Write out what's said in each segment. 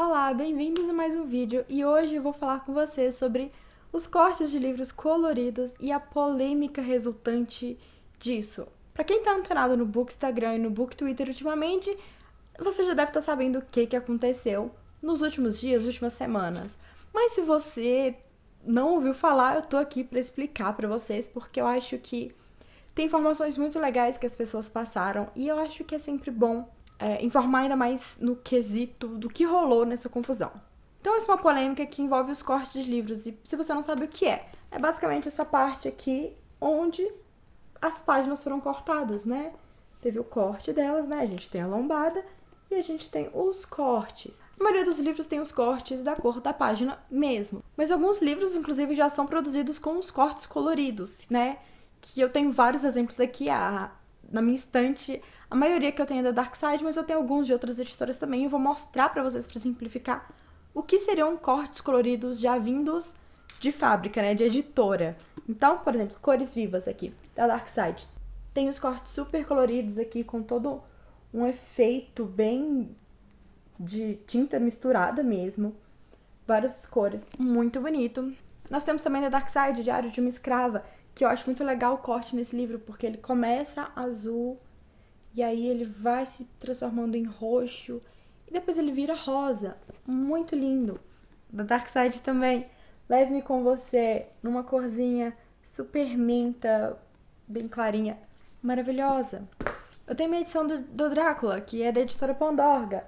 Olá, bem-vindos a mais um vídeo e hoje eu vou falar com vocês sobre os cortes de livros coloridos e a polêmica resultante disso. Pra quem tá antenado no Bookstagram e no Booktwitter ultimamente, você já deve estar sabendo o que aconteceu nos últimos dias, últimas semanas. Mas se você não ouviu falar, eu tô aqui pra explicar pra vocês, porque eu acho que tem informações muito legais que as pessoas passaram e eu acho que é sempre bom informar ainda mais no quesito do que rolou nessa confusão. Então, essa é uma polêmica que envolve os cortes de livros e se você não sabe o que é basicamente essa parte aqui onde as páginas foram cortadas, né? Teve o corte delas, né? A gente tem a lombada e a gente tem os cortes. A maioria dos livros tem os cortes da cor da página mesmo, mas alguns livros, inclusive, já são produzidos com os cortes coloridos, né? Que eu tenho vários exemplos aqui na minha estante. A maioria que eu tenho é da Darkside, mas eu tenho alguns de outras editoras também. Eu vou mostrar pra vocês, pra simplificar, o que seriam cortes coloridos já vindos de fábrica, né, de editora. Então, por exemplo, Cores Vivas aqui, da Darkside. Tem os cortes super coloridos aqui, com todo um efeito bem de tinta misturada mesmo. Várias cores, muito bonito. Nós temos também da Darkside, Diário de uma Escrava, que eu acho muito legal o corte nesse livro, porque ele começa azul, e aí ele vai se transformando em roxo, e depois ele vira rosa. Muito lindo. Da Darkside também, Leve-me com Você, numa corzinha super menta, bem clarinha, maravilhosa. Eu tenho minha edição do Drácula, que é da editora Pandorga.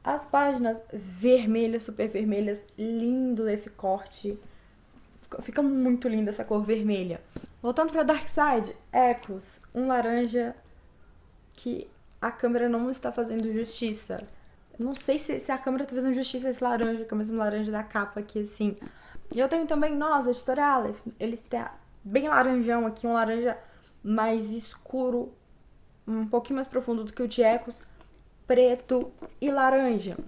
As páginas vermelhas, super vermelhas, lindo esse corte. Fica muito linda essa cor vermelha. Voltando pra Darkside, Echoes, um laranja que a câmera não está fazendo justiça. Eu não sei se a câmera tá fazendo justiça a esse laranja, que é o mesmo laranja da capa aqui, assim. E eu tenho também Nós, da editora Aleph. Ele está bem laranjão aqui, um laranja mais escuro, um pouquinho mais profundo do que o de Echoes, preto e laranja.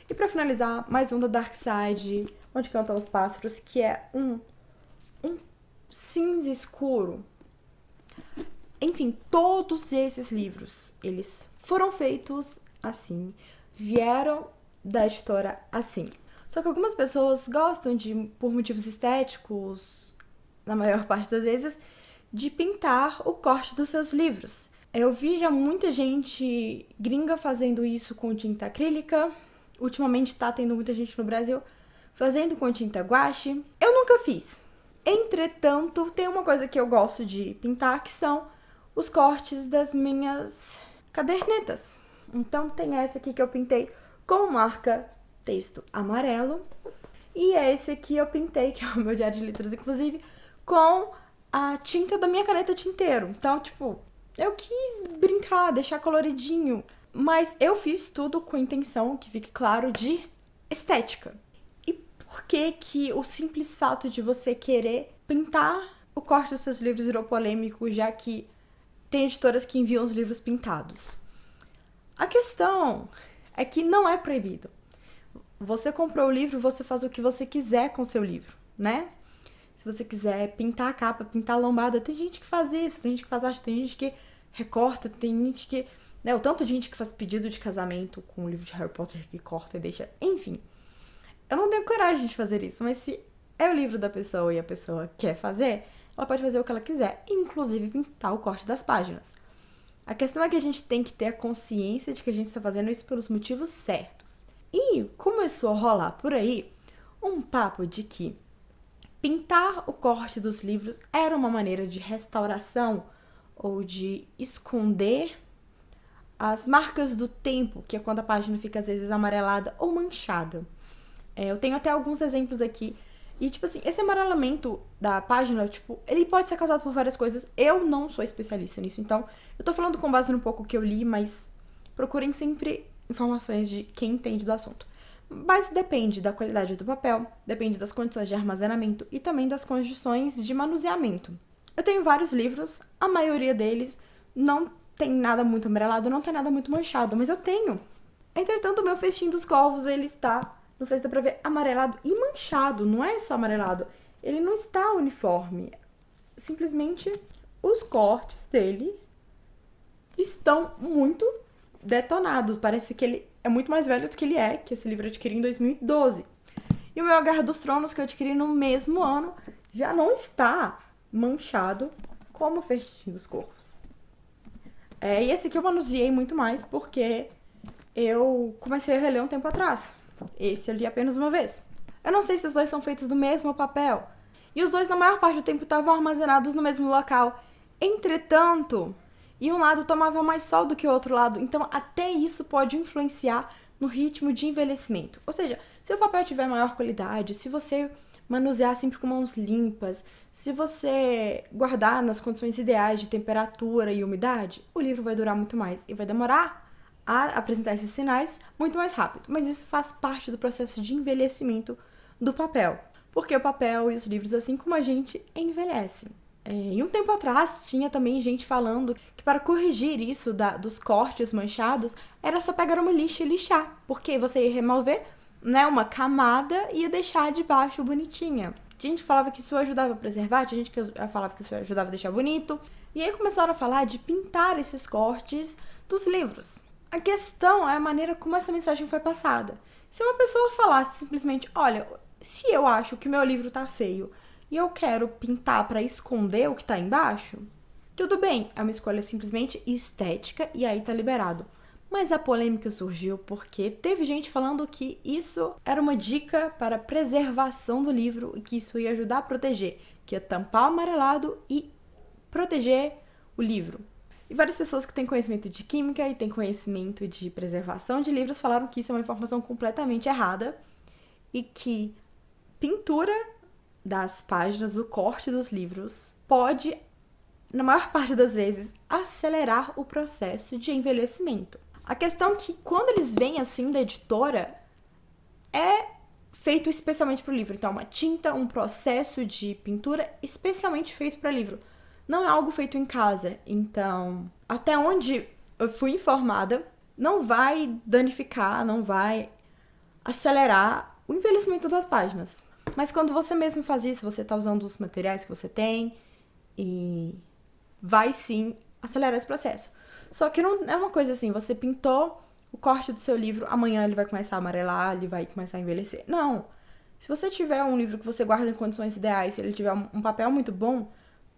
E pra finalizar, mais um da Darkside, Onde Cantam os Pássaros, que é um cinza escuro. Enfim, todos esses livros, eles foram feitos assim, vieram da editora assim. Só que algumas pessoas gostam de, por motivos estéticos, na maior parte das vezes, de pintar o corte dos seus livros. Eu vi já muita gente gringa fazendo isso com tinta acrílica. Ultimamente tá tendo muita gente no Brasil fazendo com tinta guache. Eu nunca fiz. Entretanto, tem uma coisa que eu gosto de pintar, que são os cortes das minhas cadernetas. Então tem essa aqui que eu pintei com marca texto amarelo. E esse aqui eu pintei, que é o meu diário de letras, inclusive, com a tinta da minha caneta tinteiro. Então, tipo, eu quis brincar, deixar coloridinho. Mas eu fiz tudo com intenção, que fique claro, de estética. Por que o simples fato de você querer pintar o corte dos seus livros virou polêmico, já que tem editoras que enviam os livros pintados? A questão é que não é proibido. Você comprou o livro, você faz o que você quiser com o seu livro, né? Se você quiser pintar a capa, pintar a lombada, tem gente que faz isso, tem gente que faz arte, tem gente que recorta, tem gente que... né, o tanto de gente que faz pedido de casamento com o livro de Harry Potter que corta e deixa... Enfim, eu não tenho coragem de fazer isso, mas se é o livro da pessoa e a pessoa quer fazer, ela pode fazer o que ela quiser, inclusive pintar o corte das páginas. A questão é que a gente tem que ter a consciência de que a gente está fazendo isso pelos motivos certos. E começou a rolar por aí um papo de que pintar o corte dos livros era uma maneira de restauração ou de esconder as marcas do tempo, que é quando a página fica às vezes amarelada ou manchada. Eu tenho até alguns exemplos aqui. E, tipo assim, esse amarelamento da página, tipo, ele pode ser causado por várias coisas. Eu não sou especialista nisso, então eu tô falando com base no pouco que eu li, mas procurem sempre informações de quem entende do assunto. Mas depende da qualidade do papel, depende das condições de armazenamento e também das condições de manuseamento. Eu tenho vários livros, a maioria deles não tem nada muito amarelado, não tem nada muito manchado, mas eu tenho. Entretanto, o meu festim dos corvos, ele está... não sei se dá pra ver, amarelado e manchado, não é só amarelado. Ele não está uniforme. Simplesmente os cortes dele estão muito detonados. Parece que ele é muito mais velho do que ele é, que esse livro eu adquiri em 2012. E o meu A Guerra dos Tronos, que eu adquiri no mesmo ano, já não está manchado como o Festim dos Corvos. E esse aqui eu manuseei muito mais porque eu comecei a reler um tempo atrás. Esse eu li apenas uma vez. Eu não sei se os dois são feitos do mesmo papel. E os dois, na maior parte do tempo, estavam armazenados no mesmo local. Entretanto, e um lado tomava mais sol do que o outro lado. Então, até isso pode influenciar no ritmo de envelhecimento. Ou seja, se o papel tiver maior qualidade, se você manusear sempre com mãos limpas, se você guardar nas condições ideais de temperatura e umidade, o livro vai durar muito mais e vai demorar a apresentar esses sinais muito mais rápido. Mas isso faz parte do processo de envelhecimento do papel. Porque o papel e os livros, assim como a gente, envelhecem. E um tempo atrás tinha também gente falando que para corrigir isso dos cortes manchados, era só pegar uma lixa e lixar. Porque você ia remover, né, uma camada e ia deixar de baixo bonitinha. Tinha gente que falava que isso ajudava a preservar, tinha gente que falava que isso ajudava a deixar bonito. E aí começaram a falar de pintar esses cortes dos livros. A questão é a maneira como essa mensagem foi passada. Se uma pessoa falasse simplesmente, olha, se eu acho que o meu livro tá feio e eu quero pintar para esconder o que tá embaixo, tudo bem, é uma escolha simplesmente estética e aí tá liberado. Mas a polêmica surgiu porque teve gente falando que isso era uma dica para preservação do livro e que isso ia ajudar a proteger, que ia tampar o amarelado e proteger o livro. E várias pessoas que têm conhecimento de química e têm conhecimento de preservação de livros falaram que isso é uma informação completamente errada e que pintura das páginas, o corte dos livros, pode, na maior parte das vezes, acelerar o processo de envelhecimento. A questão é que quando eles vêm assim da editora, é feito especialmente para o livro. Então, uma tinta, um processo de pintura especialmente feito para livro. Não é algo feito em casa. Então, até onde eu fui informada, não vai danificar, não vai acelerar o envelhecimento das páginas. Mas quando você mesmo faz isso, você está usando os materiais que você tem e vai sim acelerar esse processo. Só que não é uma coisa assim, você pintou o corte do seu livro, amanhã ele vai começar a amarelar, ele vai começar a envelhecer. Não. Se você tiver um livro que você guarda em condições ideais, se ele tiver um papel muito bom,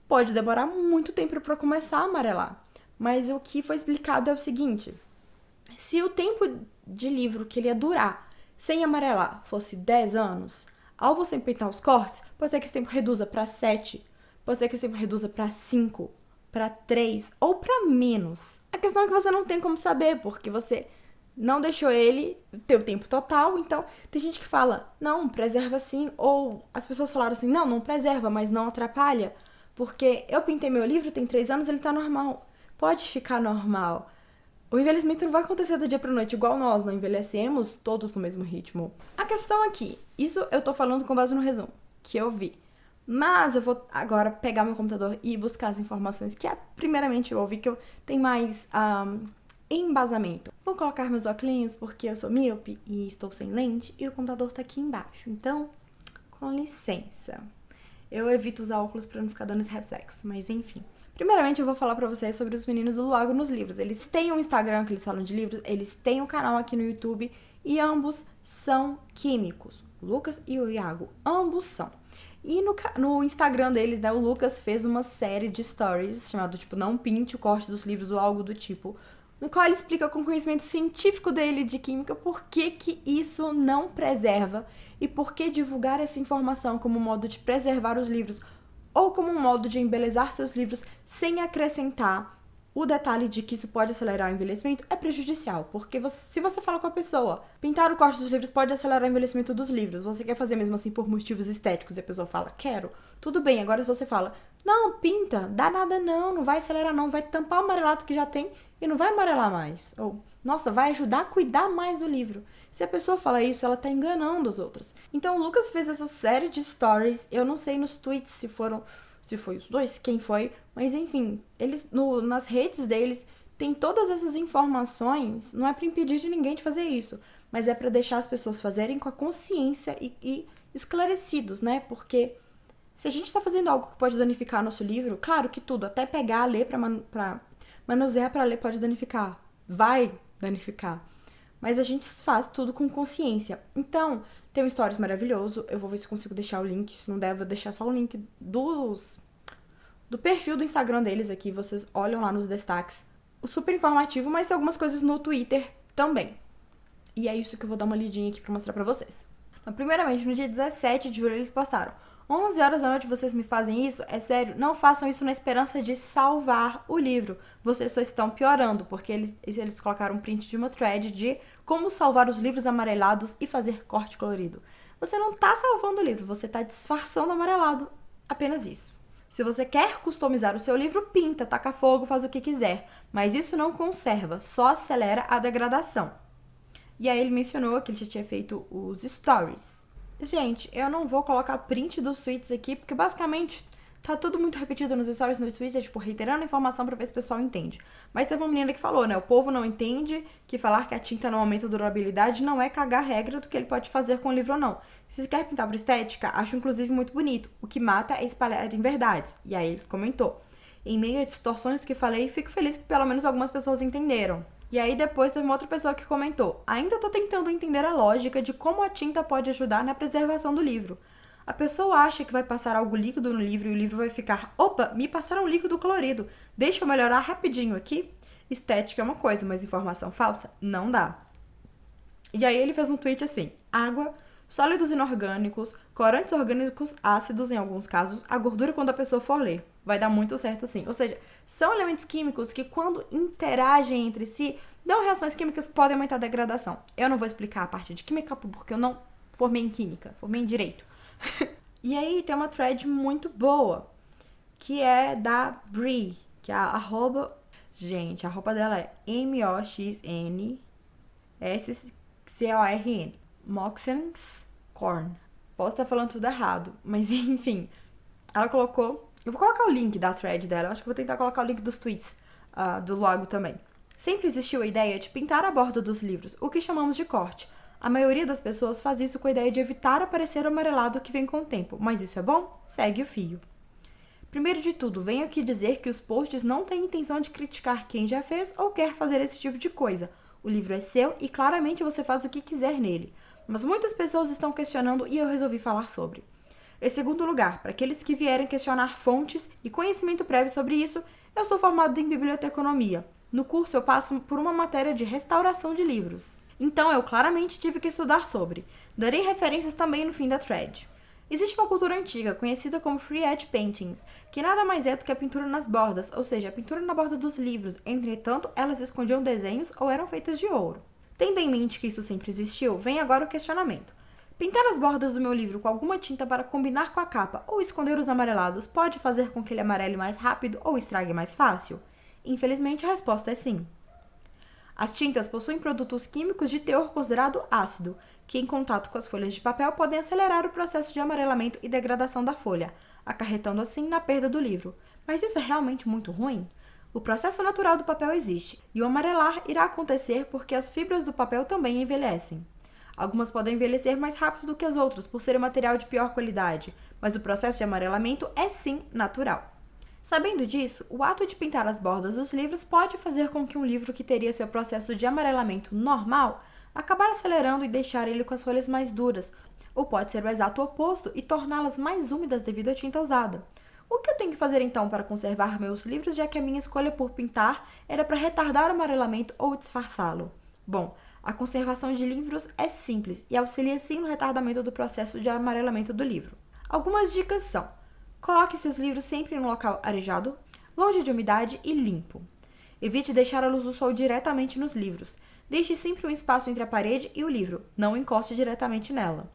pode demorar muito tempo para começar a amarelar. Mas o que foi explicado é o seguinte: se o tempo de livro que ele ia durar sem amarelar fosse 10 anos, ao você pintar os cortes, pode ser que esse tempo reduza para 7, pode ser que esse tempo reduza para 5, para 3 ou para menos. A questão é que você não tem como saber, porque você não deixou ele ter o tempo total. Então, tem gente que fala, não, preserva sim. Ou as pessoas falaram assim, não preserva, mas não atrapalha. Porque eu pintei meu livro, tem 3 anos, ele tá normal. Pode ficar normal. O envelhecimento não vai acontecer do dia pra noite, igual nós, não envelhecemos todos no mesmo ritmo. A questão aqui, isso eu tô falando com base no resumo que eu vi. Mas eu vou agora pegar meu computador e buscar as informações que primeiramente eu ouvi, que eu tenho mais embasamento. Vou colocar meus óculos porque eu sou míope e estou sem lente e o computador tá aqui embaixo. Então, com licença. Eu evito usar óculos pra não ficar dando esse reflexo, mas enfim. Primeiramente, eu vou falar pra vocês sobre os meninos do Lago nos Livros. Eles têm um Instagram que eles falam de livros, eles têm um canal aqui no YouTube e ambos são químicos. O Lucas e o Iago, ambos são. E no Instagram deles, né, o Lucas fez uma série de stories chamado, tipo, Não Pinte o Corte dos Livros ou algo do tipo, no qual ele explica com o conhecimento científico dele de química por que isso não preserva e por que divulgar essa informação como um modo de preservar os livros ou como um modo de embelezar seus livros sem acrescentar o detalhe de que isso pode acelerar o envelhecimento é prejudicial, porque se você fala com a pessoa, pintar o corte dos livros pode acelerar o envelhecimento dos livros, você quer fazer mesmo assim por motivos estéticos e a pessoa fala, quero, tudo bem, agora se você fala, não, pinta, dá nada não vai acelerar não, vai tampar o amarelado que já tem e não vai amarelar mais, ou, nossa, vai ajudar a cuidar mais do livro. Se a pessoa fala isso, ela tá enganando as outras. Então o Lucas fez essa série de stories, eu não sei nos tweets se foi os dois, quem foi, mas enfim, eles nas redes deles tem todas essas informações, não é para impedir de ninguém de fazer isso, mas é para deixar as pessoas fazerem com a consciência e esclarecidos, né? Porque se a gente tá fazendo algo que pode danificar nosso livro, claro que tudo, até pegar, ler pra manusear para ler pode danificar, vai danificar. mas a gente faz tudo com consciência. Então, tem um stories maravilhoso, eu vou ver se consigo deixar o link, se não der, eu vou deixar só o link do perfil do Instagram deles aqui, vocês olham lá nos destaques. O super informativo, mas tem algumas coisas no Twitter também. E é isso que eu vou dar uma lidinha aqui pra mostrar pra vocês. Então, primeiramente, no dia 17 de julho, eles postaram: 11 horas da noite vocês me fazem isso? É sério, não façam isso na esperança de salvar o livro. Vocês só estão piorando, porque eles colocaram um print de uma thread de como salvar os livros amarelados e fazer corte colorido. Você não tá salvando o livro, você tá disfarçando o amarelado. Apenas isso. Se você quer customizar o seu livro, pinta, taca fogo, faz o que quiser. Mas isso não conserva, só acelera a degradação. E aí ele mencionou que ele já tinha feito os stories. Gente, eu não vou colocar print dos tweets aqui, porque basicamente tá tudo muito repetido nos stories, no Twitter, tipo, reiterando a informação pra ver se o pessoal entende. Mas teve uma menina que falou, né, o povo não entende que falar que a tinta não aumenta a durabilidade não é cagar a regra do que ele pode fazer com o livro ou não. Se você quer pintar por estética, acho inclusive muito bonito. O que mata é espalhar em verdades. E aí ele comentou: em meio a distorções que falei, fico feliz que pelo menos algumas pessoas entenderam. E aí depois teve uma outra pessoa que comentou: ainda tô tentando entender a lógica de como a tinta pode ajudar na preservação do livro. A pessoa acha que vai passar algo líquido no livro e o livro vai ficar: opa, me passaram um líquido colorido, deixa eu melhorar rapidinho aqui. Estética é uma coisa, mas informação falsa não dá. E aí ele fez um tweet assim: água, sólidos inorgânicos, corantes orgânicos ácidos em alguns casos, a gordura quando a pessoa for ler. Vai dar muito certo sim. Ou seja, são elementos químicos que quando interagem entre si, dão reações químicas que podem aumentar a degradação. Eu não vou explicar a parte de química porque eu não formei em química, formei em direito. E aí tem uma thread muito boa, que é da Brie, que é a arroba... Gente, a roupa dela é MOXNSCORN. Moxens Corn. Posso estar falando tudo errado, mas enfim. Ela colocou... Eu vou colocar o link da thread dela. Eu acho que vou tentar colocar o link dos tweets do logo também. Sempre existiu a ideia de pintar a borda dos livros, o que chamamos de corte. A maioria das pessoas faz isso com a ideia de evitar aparecer o amarelado que vem com o tempo. Mas isso é bom? Segue o fio. Primeiro de tudo, venho aqui dizer que os posts não têm intenção de criticar quem já fez ou quer fazer esse tipo de coisa. O livro é seu e claramente você faz o que quiser nele. Mas muitas pessoas estão questionando e eu resolvi falar sobre. Em segundo lugar, para aqueles que vierem questionar fontes e conhecimento prévio sobre isso, eu sou formado em biblioteconomia. No curso eu passo por uma matéria de restauração de livros. Então eu claramente tive que estudar sobre. Darei referências também no fim da thread. Existe uma cultura antiga, conhecida como Free Edge Paintings, que nada mais é do que a pintura nas bordas, ou seja, a pintura na borda dos livros. Entretanto, elas escondiam desenhos ou eram feitas de ouro. Tendo em mente que isso sempre existiu, vem agora o questionamento. Pintar as bordas do meu livro com alguma tinta para combinar com a capa ou esconder os amarelados pode fazer com que ele amarele mais rápido ou estrague mais fácil? Infelizmente, a resposta é sim. As tintas possuem produtos químicos de teor considerado ácido, que em contato com as folhas de papel podem acelerar o processo de amarelamento e degradação da folha, acarretando assim na perda do livro. Mas isso é realmente muito ruim? O processo natural do papel existe, e o amarelar irá acontecer porque as fibras do papel também envelhecem. Algumas podem envelhecer mais rápido do que as outras, por serem material de pior qualidade, mas o processo de amarelamento é sim natural. Sabendo disso, o ato de pintar as bordas dos livros pode fazer com que um livro que teria seu processo de amarelamento normal acabar acelerando e deixar ele com as folhas mais duras, ou pode ser o exato oposto e torná-las mais úmidas devido à tinta usada. O que eu tenho que fazer então para conservar meus livros, já que a minha escolha por pintar era para retardar o amarelamento ou disfarçá-lo? Bom, a conservação de livros é simples e auxilia sim no retardamento do processo de amarelamento do livro. Algumas dicas são: coloque seus livros sempre em um local arejado, longe de umidade e limpo. Evite deixar a luz do sol diretamente nos livros. Deixe sempre um espaço entre a parede e o livro, não encoste diretamente nela.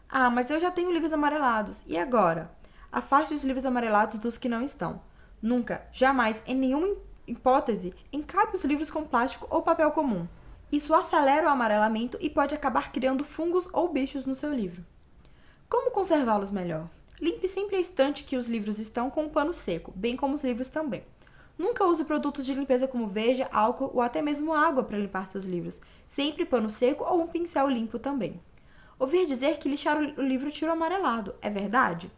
Ah, mas eu já tenho livros amarelados, e agora? Afaste os livros amarelados dos que não estão. Nunca, jamais, em nenhuma hipótese, encape os livros com plástico ou papel comum. Isso acelera o amarelamento e pode acabar criando fungos ou bichos no seu livro. Como conservá-los melhor? Limpe sempre a estante que os livros estão com um pano seco, bem como os livros também. Nunca use produtos de limpeza como veja, álcool ou até mesmo água para limpar seus livros. Sempre pano seco ou um pincel limpo também. Ouvi dizer que lixar o livro tira o amarelado. É verdade?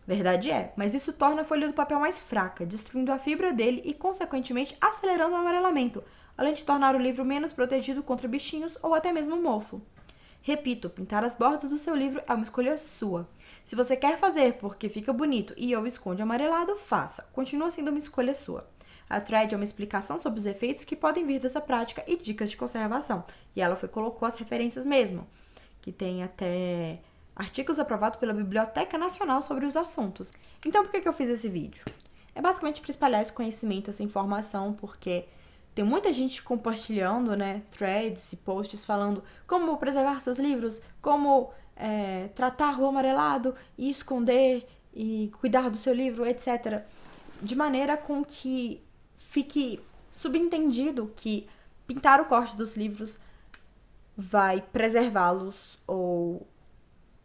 Verdade é, mas isso torna a folha do papel mais fraca, destruindo a fibra dele e, consequentemente, acelerando o amarelamento, além de tornar o livro menos protegido contra bichinhos ou até mesmo mofo. Repito, pintar as bordas do seu livro é uma escolha sua. Se você quer fazer porque fica bonito e ou esconde amarelado, faça. Continua sendo uma escolha sua. A thread é uma explicação sobre os efeitos que podem vir dessa prática e dicas de conservação. E ela colocou as referências mesmo, que tem até artigos aprovados pela Biblioteca Nacional sobre os assuntos. Então, por que eu fiz esse vídeo? É basicamente para espalhar esse conhecimento, essa informação, porque tem muita gente compartilhando, né, threads e posts falando como preservar seus livros, como tratar o amarelado e esconder e cuidar do seu livro, etc. De maneira com que fique subentendido que pintar o corte dos livros vai preservá-los ou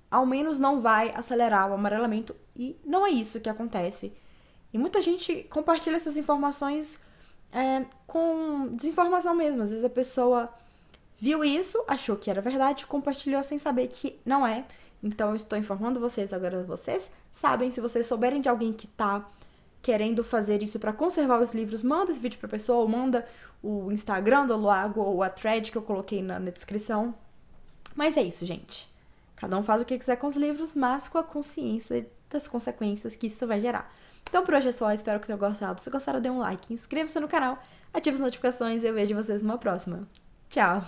ao menos não vai acelerar o amarelamento, e não é isso que acontece. E muita gente compartilha essas informações com desinformação mesmo. Às vezes a pessoa viu isso, achou que era verdade, compartilhou sem saber que não é. Então eu estou informando vocês agora, vocês sabem. Se vocês souberem de alguém que tá querendo fazer isso para conservar os livros, manda esse vídeo pra pessoa, ou manda o Instagram do Lago ou a thread que eu coloquei na descrição. Mas é isso, gente. Cada um faz o que quiser com os livros, mas com a consciência das consequências que isso vai gerar. Então por hoje é só, espero que tenham gostado. Se gostaram, dê um like, inscreva-se no canal, ative as notificações e eu vejo vocês numa próxima. Tchau!